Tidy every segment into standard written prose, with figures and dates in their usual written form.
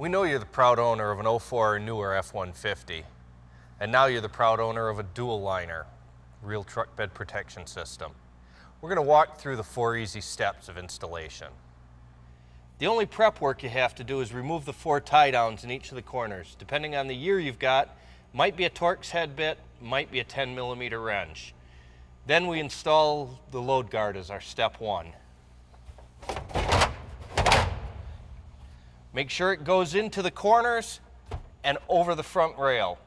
We know you're the proud owner of an 04 or newer F-150, and now you're the proud owner of a DualLiner, real truck bed protection system. We're going to walk through the 4 easy steps of installation. The only prep work you have to do is remove the 4 tie downs in each of the corners. Depending on the year you've got, might be a Torx head bit, might be a 10mm wrench. Then we install the load guard as our step 1. Make sure it goes into the corners and over the front rail.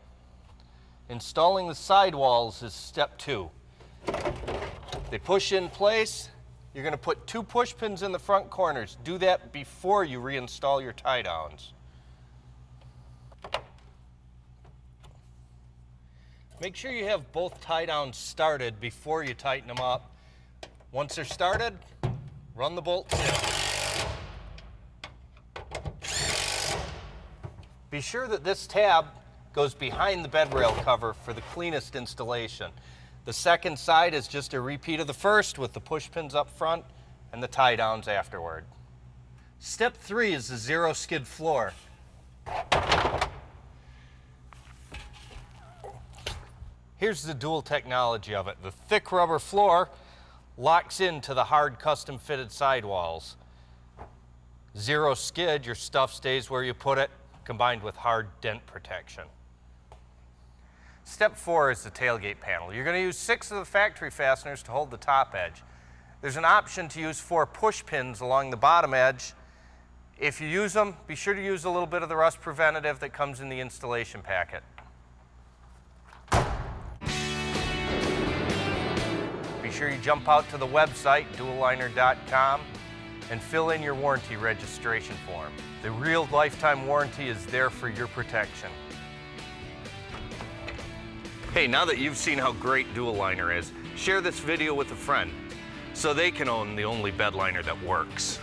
Installing the sidewalls is step 2. They push in place. You're going to put 2 push pins in the front corners. Do that before you reinstall your tie downs. Make sure you have both tie downs started before you tighten them up. Once they're started, run the bolts in. Be sure that this tab goes behind the bed rail cover for the cleanest installation. The second side is just a repeat of the first with the push pins up front and the tie downs afterward. Step 3 is the ZeroSkid floor. Here's the dual technology of it. The thick rubber floor locks into the hard custom fitted sidewalls. ZeroSkid, your stuff stays where you put it, combined with hard dent protection. Step 4 is the tailgate panel. You're going to use 6 of the factory fasteners to hold the top edge. There's an option to use 4 push pins along the bottom edge. If you use them, be sure to use a little bit of the rust preventative that comes in the installation packet. Be sure you jump out to the website, DualLiner.com, and fill in your warranty registration form. The real lifetime warranty is there for your protection. Hey, now that you've seen how great DualLiner is, share this video with a friend so they can own the only bed liner that works.